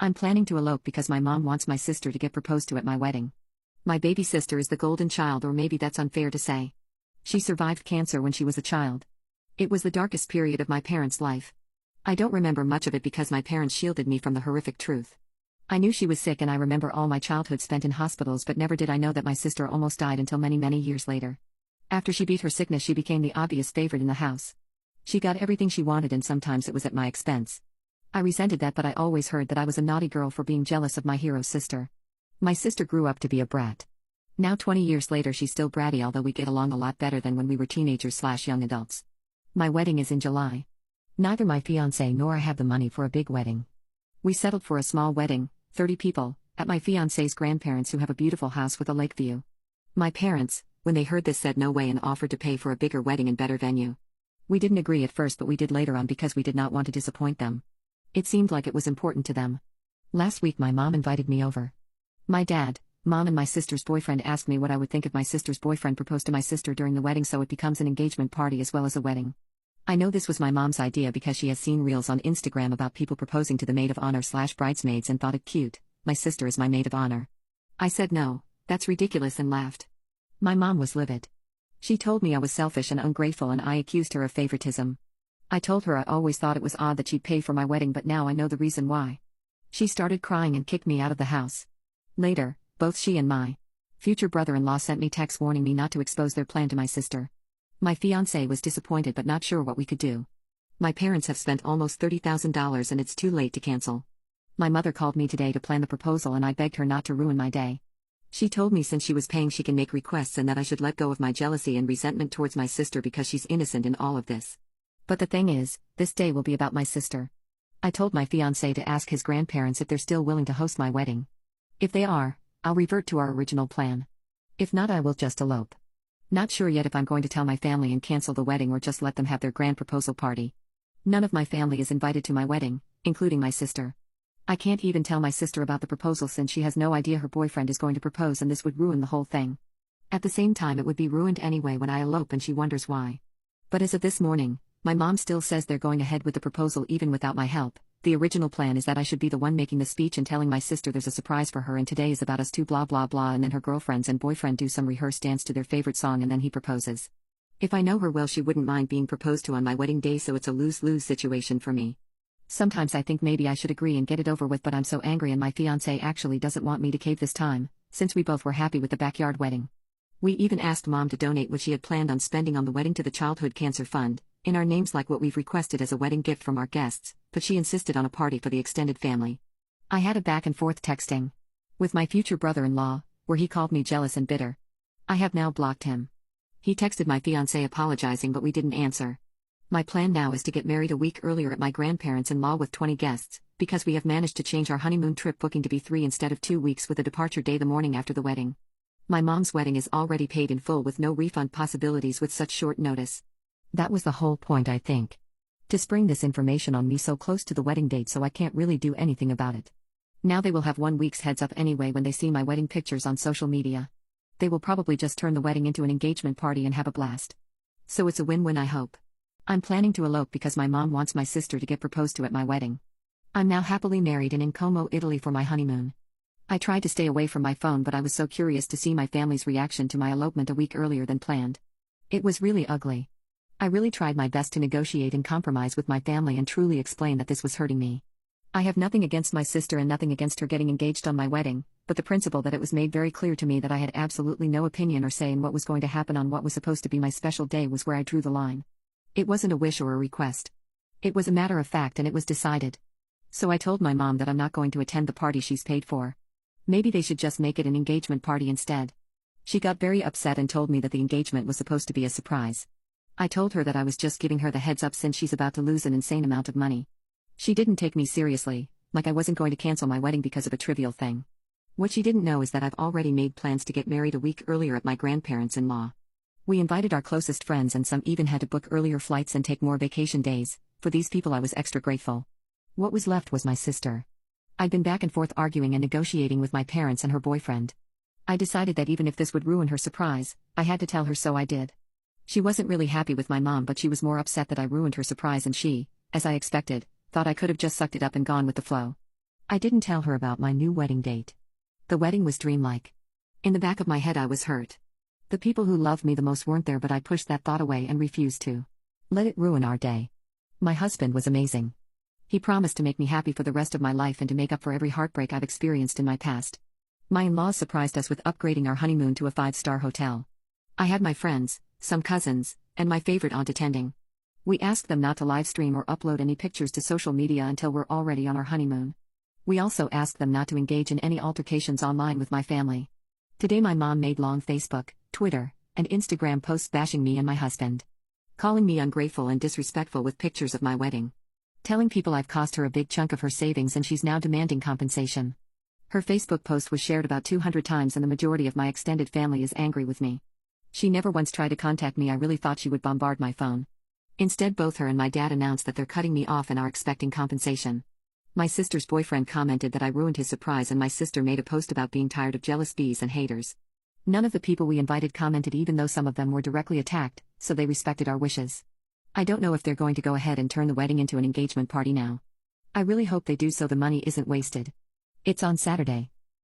I'm planning to elope because my mom wants my sister to get proposed to at my wedding. My baby sister is the golden child, or maybe that's unfair to say. She survived cancer when she was a child. It was the darkest period of my parents' life. I don't remember much of it because my parents shielded me from the horrific truth. I knew she was sick and I remember all my childhood spent in hospitals, but never did I know that my sister almost died until many years later. After she beat her sickness, she became the obvious favorite in the house. She got everything she wanted, and sometimes it was at my expense. I resented that, but I always heard that I was a naughty girl for being jealous of my hero sister. My sister grew up to be a brat. Now 20 years later she's still bratty, although we get along a lot better than when we were teenagers/young adults. My wedding is in July. Neither my fiancé nor I have the money for a big wedding. We settled for a small wedding, 30 people, at my fiancé's grandparents, who have a beautiful house with a lake view. My parents, when they heard this, said no way and offered to pay for a bigger wedding and better venue. We didn't agree at first, but we did later on because we did not want to disappoint them. It seemed like it was important to them. Last week my mom invited me over. My dad, mom and my sister's boyfriend asked me what I would think if my sister's boyfriend proposed to my sister during the wedding, so it becomes an engagement party as well as a wedding. I know this was my mom's idea because she has seen reels on Instagram about people proposing to the maid of honor/bridesmaids and thought it cute. My sister is my maid of honor. I said no, that's ridiculous, and laughed. My mom was livid. She told me I was selfish and ungrateful, and I accused her of favoritism. I told her I always thought it was odd that she'd pay for my wedding, but now I know the reason why. She started crying and kicked me out of the house. Later, both she and my future brother-in-law sent me texts warning me not to expose their plan to my sister. My fiancé was disappointed but not sure what we could do. My parents have spent almost $30,000 and it's too late to cancel. My mother called me today to plan the proposal and I begged her not to ruin my day. She told me since she was paying she can make requests and that I should let go of my jealousy and resentment towards my sister because she's innocent in all of this. But the thing is, this day will be about my sister. I told my fiancé to ask his grandparents if they're still willing to host my wedding. If they are, I'll revert to our original plan. If not, I will just elope. Not sure yet if I'm going to tell my family and cancel the wedding or just let them have their grand proposal party. None of my family is invited to my wedding, including my sister. I can't even tell my sister about the proposal since she has no idea her boyfriend is going to propose, and this would ruin the whole thing. At the same time, it would be ruined anyway when I elope and she wonders why. But as of this morning, my mom still says they're going ahead with the proposal even without my help. The original plan is that I should be the one making the speech and telling my sister there's a surprise for her and today is about us two blah blah blah, and then her girlfriends and boyfriend do some rehearsed dance to their favorite song and then he proposes. If I know her well, she wouldn't mind being proposed to on my wedding day, so it's a lose-lose situation for me. Sometimes I think maybe I should agree and get it over with, but I'm so angry and my fiancé actually doesn't want me to cave this time, since we both were happy with the backyard wedding. We even asked mom to donate what she had planned on spending on the wedding to the Childhood Cancer Fund, in our names like what we've requested as a wedding gift from our guests, but she insisted on a party for the extended family. I had a back and forth texting with my future brother-in-law, where he called me jealous and bitter. I have now blocked him. He texted my fiancé apologizing, but we didn't answer. My plan now is to get married a week earlier at my grandparents-in-law with 20 guests, because we have managed to change our honeymoon trip booking to be 3 instead of 2 weeks with a departure day the morning after the wedding. My mom's wedding is already paid in full with no refund possibilities with such short notice. That was the whole point, I think. To spring this information on me so close to the wedding date, so I can't really do anything about it. Now they will have 1 week's heads up anyway when they see my wedding pictures on social media. They will probably just turn the wedding into an engagement party and have a blast. So it's a win-win, I hope. I'm planning to elope because my mom wants my sister to get proposed to at my wedding. I'm now happily married and in Como, Italy for my honeymoon. I tried to stay away from my phone, but I was so curious to see my family's reaction to my elopement a week earlier than planned. It was really ugly. I really tried my best to negotiate and compromise with my family and truly explain that this was hurting me. I have nothing against my sister and nothing against her getting engaged on my wedding, but the principle that it was made very clear to me that I had absolutely no opinion or say in what was going to happen on what was supposed to be my special day was where I drew the line. It wasn't a wish or a request. It was a matter of fact, and it was decided. So I told my mom that I'm not going to attend the party she's paid for. Maybe they should just make it an engagement party instead. She got very upset and told me that the engagement was supposed to be a surprise. I told her that I was just giving her the heads up since she's about to lose an insane amount of money. She didn't take me seriously, like I wasn't going to cancel my wedding because of a trivial thing. What she didn't know is that I've already made plans to get married a week earlier at my grandparents-in-law. We invited our closest friends and some even had to book earlier flights and take more vacation days. For these people I was extra grateful. What was left was my sister. I'd been back and forth arguing and negotiating with my parents and her boyfriend. I decided that even if this would ruin her surprise, I had to tell her, so I did. She wasn't really happy with my mom, but she was more upset that I ruined her surprise, and she, as I expected, thought I could have just sucked it up and gone with the flow. I didn't tell her about my new wedding date. The wedding was dreamlike. In the back of my head, I was hurt. The people who loved me the most weren't there, but I pushed that thought away and refused to let it ruin our day. My husband was amazing. He promised to make me happy for the rest of my life and to make up for every heartbreak I've experienced in my past. My in-laws surprised us with upgrading our honeymoon to a 5-star hotel. I had my friends, some cousins, and my favorite aunt attending. We asked them not to live stream or upload any pictures to social media until we're already on our honeymoon. We also asked them not to engage in any altercations online with my family. Today my mom made long Facebook, Twitter, and Instagram posts bashing me and my husband. Calling me ungrateful and disrespectful with pictures of my wedding. Telling people I've cost her a big chunk of her savings and she's now demanding compensation. Her Facebook post was shared about 200 times and the majority of my extended family is angry with me. She never once tried to contact me. I really thought she would bombard my phone. Instead, both her and my dad announced that they're cutting me off and are expecting compensation. My sister's boyfriend commented that I ruined his surprise, and my sister made a post about being tired of jealous bees and haters. None of the people we invited commented, even though some of them were directly attacked, so they respected our wishes. I don't know if they're going to go ahead and turn the wedding into an engagement party now. I really hope they do so the money isn't wasted. It's on Saturday.